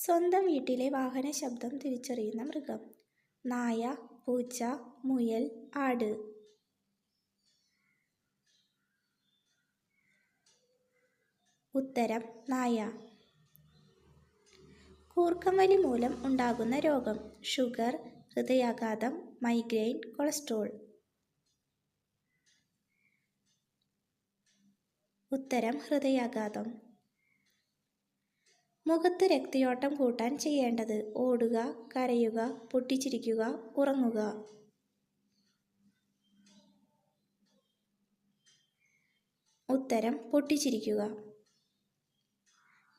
സ്വന്തം വീട്ടിലെ വാഹന ശബ്ദം തിരിച്ചറിയുന്ന മൃഗം. നായ, പൂച്ച, മുയൽ, ആട്. ഉത്തരം നായ. കൂർക്കംവലി മൂലം ഉണ്ടാകുന്ന രോഗം. ഷുഗർ, ഹൃദയാഘാതം, മൈഗ്രെയിൻ, കൊളസ്ട്രോൾ. ഉത്തരം ഹൃദയാഘാതം. മുഖത്ത് രക്തയോട്ടം കൂട്ടാൻ ചെയ്യേണ്ടത്. ഓടുക, കരയുക, പൊട്ടിച്ചിരിക്കുക, ഉറങ്ങുക. ഉത്തരം പൊട്ടിച്ചിരിക്കുക.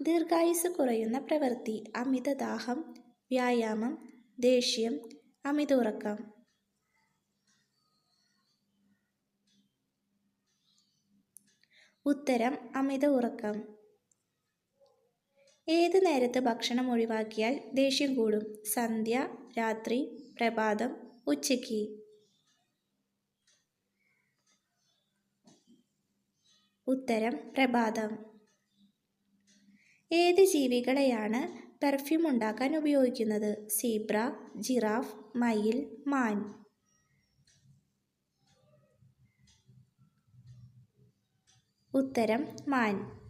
ദീർഘായുസ്സ് കുറയുന്ന പ്രവൃത്തി. അമിതദാഹം, വ്യായാമം, ദേഷ്യം, അമിത ഉറക്കം. ഉത്തരം അമിത ഉറക്കം. ഏത് നേരത്ത് ഭക്ഷണം ഒഴിവാക്കിയാൽ ദേഷ്യം കൂടും? സന്ധ്യ, രാത്രി, പ്രഭാതം, ഉച്ചയ്ക്ക്. ഉത്തരം പ്രഭാതം. ഏത് ജീവികളെയാണ് പെർഫ്യൂം ഉണ്ടാക്കാൻ ഉപയോഗിക്കുന്നത്? സീബ്ര, ജിറാഫ്, മയിൽ, മാൻ. ഉത്തരം മാൻ.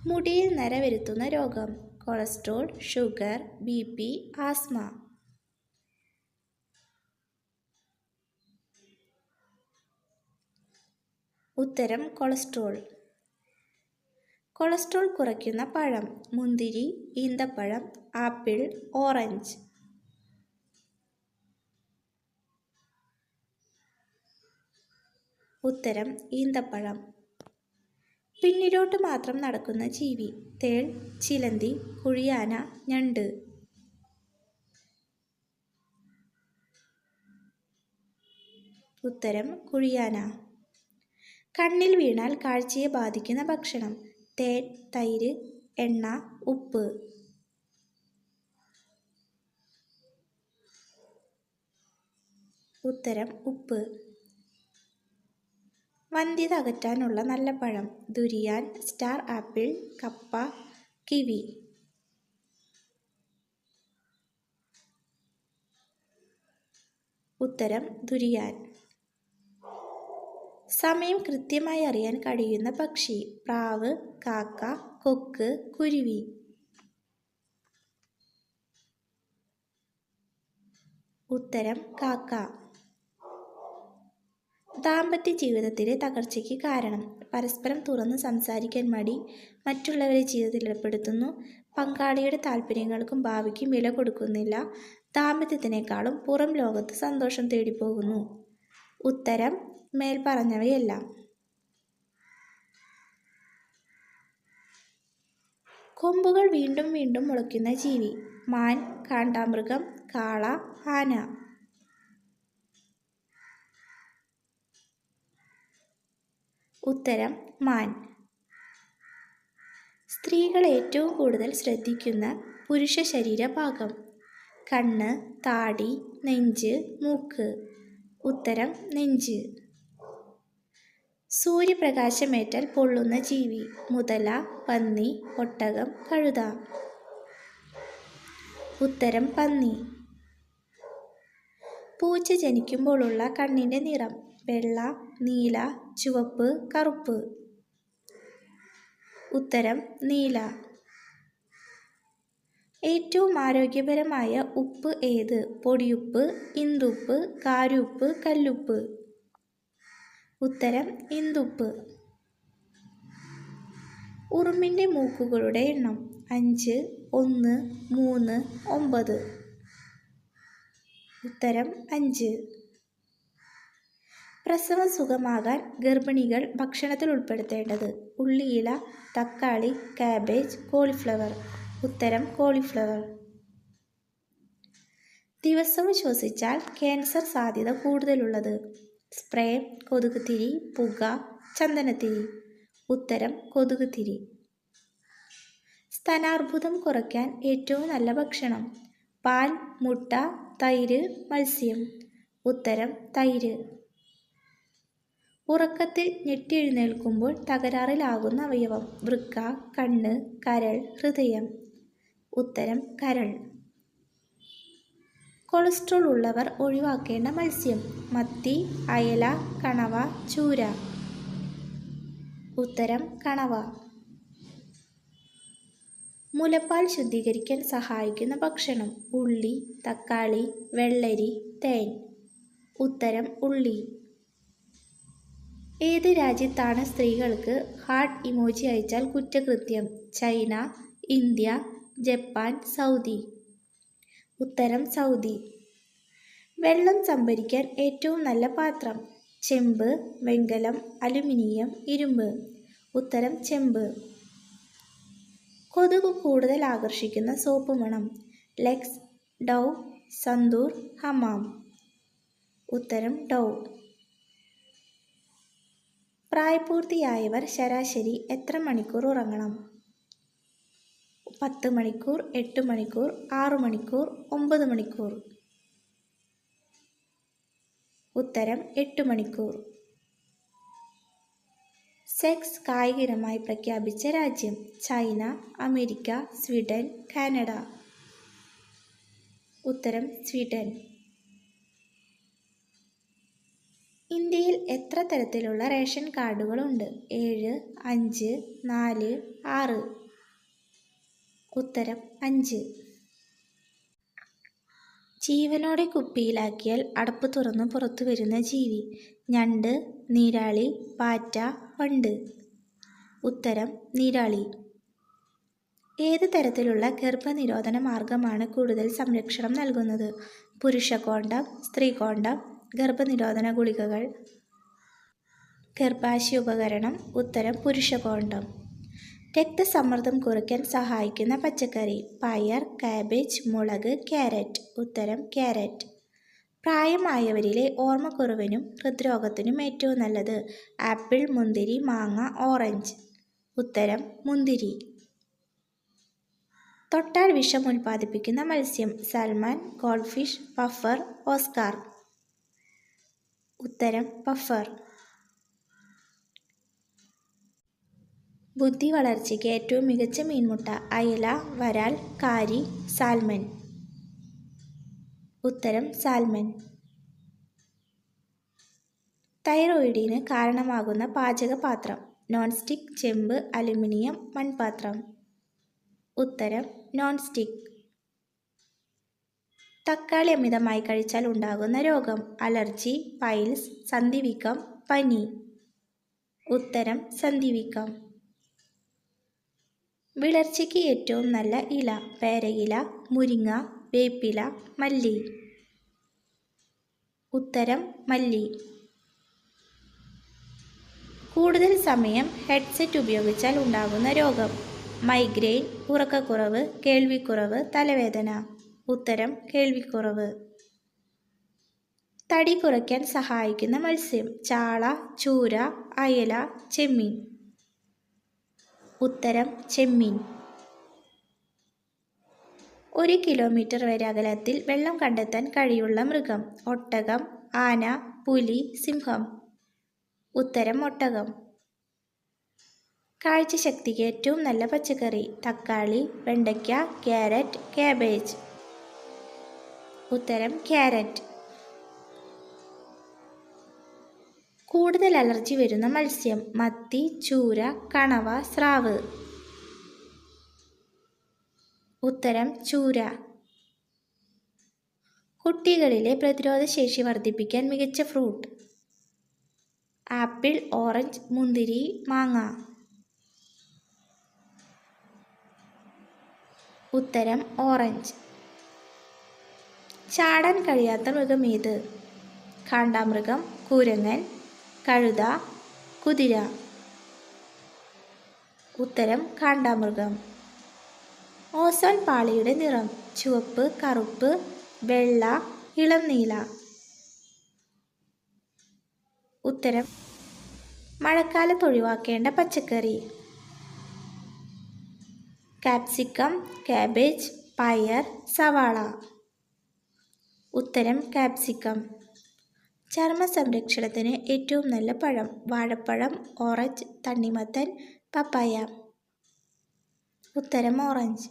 മുടിയിൽ നര വരുത്തുന്ന രോഗം. Cholesterol, sugar, BP, asthma. ഉത്തരം കൊളസ്ട്രോൾ. കൊളസ്ട്രോൾ കുറയ്ക്കുന്ന പഴം. മുന്തിരി, ഈന്തപ്പഴം, ആപ്പിൾ, ഓറഞ്ച്. ഉത്തരം ഈന്തപ്പഴം. പിന്നിലോട്ട് മാത്രം നടക്കുന്ന ജീവി. തേൾ, ചിലന്തി, കുഴിയാന, ഞണ്ട്. ഉത്തരം കുഴിയാന. കണ്ണിൽ വീണാൽ കാഴ്ചയെ ബാധിക്കുന്ന ഭക്ഷണം. തേൻ, തൈര്, എണ്ണ, ഉപ്പ്. ഉത്തരം ഉപ്പ്. വന്ധ്യത അകറ്റാനുള്ള നല്ല പഴം. ദുരിയാൻ, സ്റ്റാർ ആപ്പിൾ, കപ്പ, കിവി. ഉത്തരം ദുരിയാൻ. സമയം കൃത്യമായി അറിയാൻ കഴിയുന്ന പക്ഷി. പ്രാവ്, കാക്ക, കൊക്ക്, കുരുവി. ഉത്തരം കാക്ക. ദാമ്പത്യ ജീവിതത്തിലെ തകർച്ചയ്ക്ക് കാരണം. പരസ്പരം തുറന്ന് സംസാരിക്കാൻ മടി, മറ്റുള്ളവരെ ജീവിതത്തിൽ ഏർപ്പെടുത്തുന്നു, പങ്കാളിയുടെ താല്പര്യങ്ങൾക്കും ഭാവിക്കും വില കൊടുക്കുന്നില്ല, ദാമ്പത്യത്തിനേക്കാളും പുറം ലോകത്ത് സന്തോഷം തേടിപ്പോകുന്നു. ഉത്തരം മേൽപ്പറഞ്ഞവയെല്ലാം. കൊമ്പുകൾ വീണ്ടും വീണ്ടും മുളയ്ക്കുന്ന ജീവി. മാൻ, കാണ്ടാമൃഗം, കാള, ആന. ഉത്തരം മാൻ. സ്ത്രീകൾ ഏറ്റവും കൂടുതൽ ശ്രദ്ധിക്കുന്ന പുരുഷ ശരീരഭാഗം. കണ്ണ്, താടി, നെഞ്ച്, മൂക്ക്. ഉത്തരം നെഞ്ച്. സൂര്യപ്രകാശമേറ്റാൽ പൊള്ളുന്ന ജീവി. മുതല, പന്നി, ഒട്ടകം, കഴുത. ഉത്തരം പന്നി. പൂച്ച ജനിക്കുമ്പോഴുള്ള കണ്ണിൻ്റെ നിറം. വെള്ള, നീല, ചുവപ്പ്, കറുപ്പ്. ഉത്തരം നീല. ഏറ്റവും ആരോഗ്യപരമായ ഉപ്പ് ഏത്? പൊടിയുപ്പ്, ഇന്ദുപ്പ്, കാരുപ്പ്, കല്ലുപ്പ്. ഉത്തരം ഇന്ദുപ്പ്. ഉറുമ്പിൻ്റെ മൂക്കുകളുടെ എണ്ണം. 5, 1, 3, 9. ഉത്തരം 5. പ്രസവം സുഖമാകാൻ ഗർഭിണികൾ ഭക്ഷണത്തിൽ ഉൾപ്പെടുത്തേണ്ടത്. ഉള്ളിയില, തക്കാളി, കാബേജ്, കോളിഫ്ലവർ. ഉത്തരം കോളിഫ്ലവർ. ദിവസവും ശ്വസിച്ചാൽ ക്യാൻസർ സാധ്യത കൂടുതലുള്ളത്. സ്പ്രേ, കൊതുകുതിരി, പുക, ചന്ദനത്തിരി. ഉത്തരം കൊതുകുതിരി. സ്തനാർബുദം കുറയ്ക്കാൻ ഏറ്റവും നല്ല ഭക്ഷണം. പാൽ, മുട്ട, തൈര്, മത്സ്യം. ഉത്തരം തൈര്. ഉറക്കത്തിൽ ഞെട്ടിയെഴുന്നേൽക്കുമ്പോൾ തകരാറിലാകുന്ന അവയവം. വൃക്ക, കണ്ണ്, കരൾ, ഹൃദയം. ഉത്തരം കരൾ. കൊളസ്ട്രോൾ ഉള്ളവർ ഒഴിവാക്കേണ്ട മത്സ്യം. മത്തി, അയല, കണവ, ചൂര. ഉത്തരം കണവ. മുലപ്പാൽ ശുദ്ധീകരിക്കാൻ സഹായിക്കുന്ന ഭക്ഷണം. ഉള്ളി, തക്കാളി, വെള്ളരി, തേൻ. ഉത്തരം ഉള്ളി. ഏത് രാജ്യത്താണ് സ്ത്രീകൾക്ക് ഹാർട്ട് ഇമോജി അയച്ചാൽ കുറ്റകൃത്യം? China, India, Japan, Saudi. ഉത്തരം സൗദി. വെള്ളം സംഭരിക്കാൻ ഏറ്റവും നല്ല പാത്രം. ചെമ്പ്, വെങ്കലം, അലുമിനിയം, ഇരുമ്പ്. ഉത്തരം ചെമ്പ്. കൊതുക് കൂടുതൽ ആകർഷിക്കുന്ന സോപ്പ് മണം. ലെക്സ്, ഡൗ, സന്തൂർ, ഹമാം. ഉത്തരം ഡൗ. പ്രായപൂർത്തിയായവർ ശരാശരി എത്ര മണിക്കൂർ ഉറങ്ങണം? 10 മണിക്കൂർ, 8 മണിക്കൂർ, 6 മണിക്കൂർ, 9 മണിക്കൂർ. ഉത്തരം 8 മണിക്കൂർ. സെക്സ് കായിക ഇനമായി പ്രഖ്യാപിച്ച രാജ്യം. China, America, Sweden, Canada. ഉത്തരം സ്വീഡൻ. ഇന്ത്യയിൽ എത്ര തരത്തിലുള്ള റേഷൻ കാർഡുകളുണ്ട്? 7, 5, 4, 6. ഉത്തരം 5. ജീവനോടെ കുപ്പിയിലാക്കിയാൽ അടപ്പ് തുറന്നു പുറത്തു വരുന്ന ജീവി. ഞണ്ട്, നീരാളി, പാറ്റ, വണ്ട്. ഉത്തരം നീരാളി. ഏത് തരത്തിലുള്ള ഗർഭനിരോധന മാർഗമാണ് കൂടുതൽ സംരക്ഷണം നൽകുന്നത്? പുരുഷ കോണ്ടം, സ്ത്രീ കോണ്ടം, ഗർഭനിരോധന ഗുളികകൾ, ഗർഭാശയ ഉപകരണം. ഉത്തരം പുരുഷ കോണ്ടം. രക്തസമ്മർദ്ദം കുറയ്ക്കാൻ സഹായിക്കുന്ന പച്ചക്കറി. പയർ, കാബേജ്, മുളക്, ക്യാരറ്റ്. ഉത്തരം ക്യാരറ്റ്. പ്രായമായവരിലെ ഓർമ്മക്കുറവിനും ഹൃദ്രോഗത്തിനും ഏറ്റവും നല്ലത്. ആപ്പിൾ, മുന്തിരി, മാങ്ങ, ഓറഞ്ച്. ഉത്തരം മുന്തിരി. തൊട്ടാൽ വിഷം ഉൽപ്പാദിപ്പിക്കുന്ന മത്സ്യം. Salmon, goldfish, puffer, oscar. ഉത്തരം പഫർ. ബുദ്ധി വളർച്ചയ്ക്ക് ഏറ്റവും മികച്ച മീൻമുട്ട. അയല, വരാൽ, കാരി, സാൽമൺ. ഉത്തരം സാൽമൺ. തൈറോയിഡിന് കാരണമാകുന്ന പാചകപാത്രം. നോൺ സ്റ്റിക്ക്, ചെമ്പ്, അലുമിനിയം, മൺപാത്രം. ഉത്തരം നോൺ സ്റ്റിക്ക്. തക്കാളി അമിതമായി കഴിച്ചാൽ ഉണ്ടാകുന്ന രോഗം. അലർജി, പൈൽസ്, സന്ധിവീക്കം, പനി. ഉത്തരം സന്ധിവീക്കം. വിളർച്ചയ്ക്ക് ഏറ്റവും നല്ല ഇല. പേരയില, മുരിങ്ങ, വേപ്പില, മല്ലി. ഉത്തരം മല്ലി. കൂടുതൽ സമയം ഹെഡ്സെറ്റ് ഉപയോഗിച്ചാൽ ഉണ്ടാകുന്ന രോഗം. മൈഗ്രെയിൻ, ഉറക്കക്കുറവ്, കേൾവിക്കുറവ്, തലവേദന. ഉത്തരം കേൾവിക്കുറവ്. തടി കുറയ്ക്കാൻ സഹായിക്കുന്ന മത്സ്യം. ചാള, ചൂര, അയല, ചെമ്മീൻ. ഉത്തരം ചെമ്മീൻ. 1 കിലോമീറ്റർ വരെ അകലത്തിൽ വെള്ളം കണ്ടെത്താൻ കഴിയുള്ള മൃഗം. ഒട്ടകം, ആന, പുലി, സിംഹം. ഉത്തരം ഒട്ടകം. കാഴ്ചശക്തിക്ക് ഏറ്റവും നല്ല പച്ചക്കറി. തക്കാളി, വെണ്ടയ്ക്ക, ക്യാരറ്റ്, കാബേജ്. ഉത്തരം ക്യാരറ്റ്. കൂടുതൽ അലർജി വരുന്ന മത്സ്യം. മത്തി, ചൂര, കണവ, സ്രാവ്. ഉത്തരം ചൂര. കുട്ടികളിലെ പ്രതിരോധശേഷി വർദ്ധിപ്പിക്കാൻ മികച്ച ഫ്രൂട്ട്. ആപ്പിൾ, ഓറഞ്ച്, മുന്തിരി, മാങ്ങ. ഉത്തരം ഓറഞ്ച്. ചാടാൻ കഴിയാത്ത മൃഗം ഏത്? കാണ്ടാമൃഗം, കുരങ്ങൻ, കഴുത, കുതിര. ഉത്തരം കാണ്ടാമൃഗം. ഓസോൺ പാളിയുടെ നിറം. ചുവപ്പ്, കറുപ്പ്, വെള്ള, ഇളം നീല. ഉത്തരം മഴക്കാലത്ത് ഒഴിവാക്കേണ്ട പച്ചക്കറി. കാപ്സിക്കം, കാബേജ്, പയർ, സവാള. ഉത്തരം കാപ്സിക്കം. ചർമ്മ സംരക്ഷണത്തിന് ഏറ്റവും നല്ല പഴം. വാഴപ്പഴം, ഓറഞ്ച്, തണ്ണിമത്തൻ, പപ്പായ. ഉത്തരം ഓറഞ്ച്.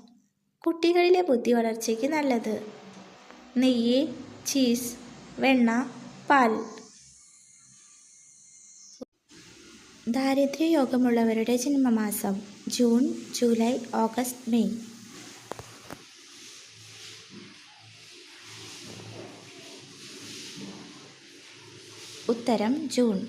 കുട്ടികളിലെ ബുദ്ധി വളർച്ചയ്ക്ക് നല്ലത്? നെയ്യ്, ചീസ്, വെണ്ണ, പാൽ. ദാരിദ്ര്യയോഗമുള്ളവരുടെ ജന്മമാസം: ജൂൺ, ജൂലൈ, ഓഗസ്റ്റ്, മെയ്. ഉത്തരം ജൂൺ.